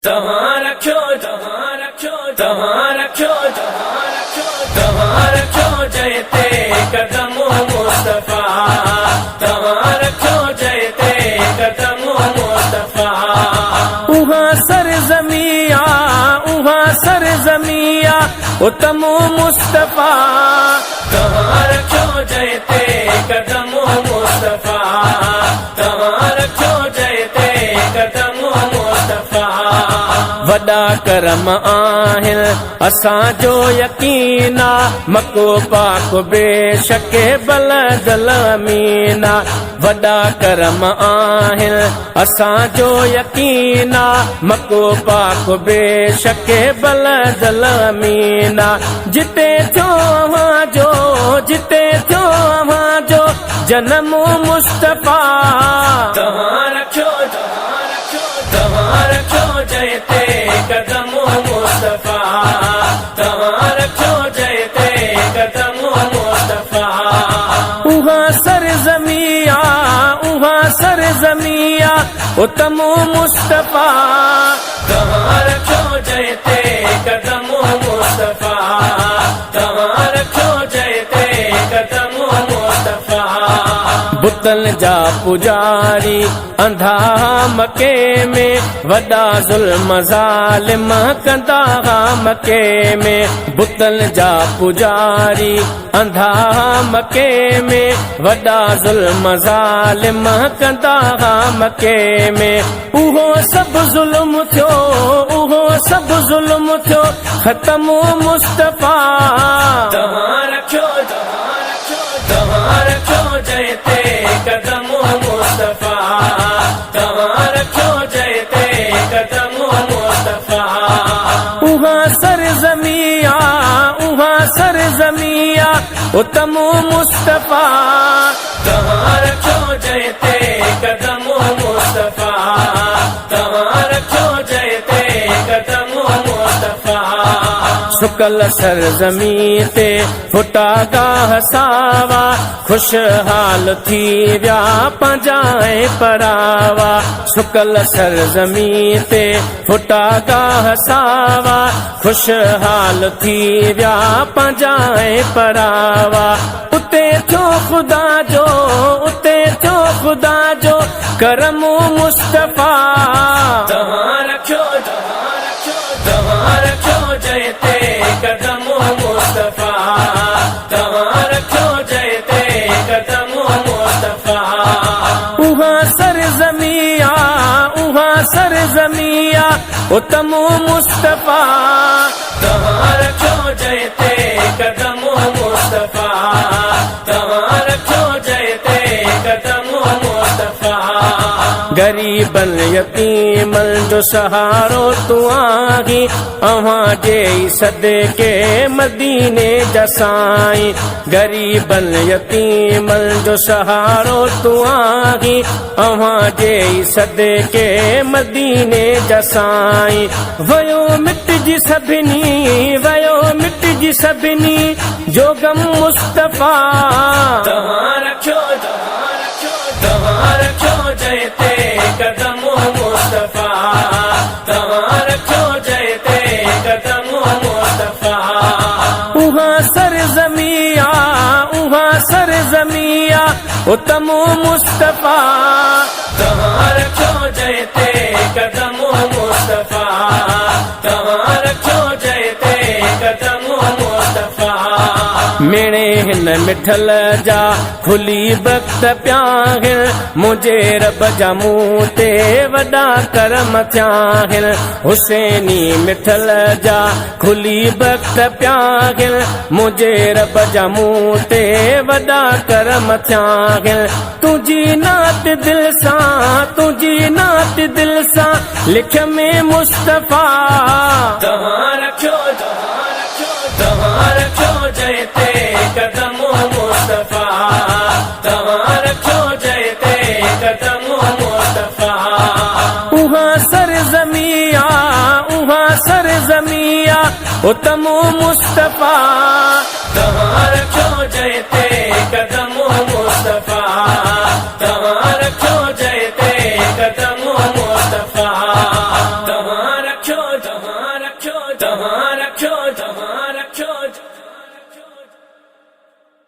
तव्हां रखियो तव्हां रखियो तव्हां रखियो तव्हां रखियो तव्हां रखियो जय ते कदम मुस्तफा तव्हां रखियो जय ते कदम मुस्तफा उहा सरज़मिया उत्तम मुस्तफा तव्हां रखियो जय ते कदम मुस्तफा तव्हां रखियो जय ते कदम मुस्तफा वॾा करम आहिनि असांजो यकीन मको पाक बेशक बलदल अमीना वॾा करम आहिनि असांजो यकीन मको पाक बेशक बलदल अमीना जिते थियो अव्हांजो जनम मुस्तफा तव्हां रखियो तव्हां रखियो जय ते कदम मुस्तफा तव्हां रखियो जय ते कदम मुस्तफा उहा सरज़मिया उत्तम मुस्तफा तव्हां रखियो जय ते कदम मुस्तफा तव्हां रखियो जय ते कदम मुस्तफा बुतन जा पुजारी अंधा मके में वॾा ज़ुल्म ज़ालिम कंदा मके में बुतन जा पुजारी अंधा मके में वॾा ज़ुल्म ज़ालिम कंदा मके में उहो सभु ज़ुल्म थियो ख़तम मुस्तफा तव्हां रखियो तव्हां रखियो जय ते कदम मुस्तफा तव्हां रखियो जय ते कदम मुस्तफा उहा सरज़मिया उत्तम मुस्तफा तव्हां रखियो जय ते कदम मुस्तफा तव्हां रखियो जय ते कदम मुस्तफा सुकल सरज़मी ते फुटा गाह सावा खुशहाल थी विया पंहिंजा परावा सुकल सरज़मी ते फुटा गाह सावा खुशहाल थी विया पंहिंजा परावा उते थियो ख़ुदा जो करम मुस्तफा तव्हां रखियो जय ते कदम मुस्तफा तव्हां रखियो जय ते कदम मुस्तफा उहा सरज़मिया उत्तम मुस्तफा तव्हां रखियो जय ते कदम मुस्तफा तव्हां रखियो जय ते कदम मुस्तफा गरीबन यतीमन जो सहारो तू आही अव्हां जे सदके मदीने जा साईं गरीबन यतीमन जो सहारो तू आही अव्हां जे सदके मदीने जा साईं वयो मिटजी सभिनी जो गम मुस्तफा तव्हां रखियो जय ते कदम मुस्तफा तव्हां रखियो जय ते कदम मुस्तफा उहा सरज़मिया उत्तम मुस्तफा तव्हां रखियो जय ते कदम मुस्तफा तव्हां रखियो जय ते कदम मुस्तफा मेणे हिन मिठल जा खुली वक्त प्याहिन मुंहिंजे रब जा मुंह ते वॾा करम थियाहिन हुसैनी मिठल जा खुली वक्त प्याहिन मुंहिंजे रब जा मुंह ते वॾा करम थियाहिन तुंहिंजी नात दिल सां लिख में मुस्तफा तव्हां रखियो जय ते कदम मुस्तफा तव्हां रखियो जय ते कदम मुस्तफा उहा सरज़मिया उत्तम मुस्तफा तव्हां रखियो जय ते कदम मुस्तफा तव्हां रखियो जय ते कदम मुस्तफा तव्हां रखियो तव्हां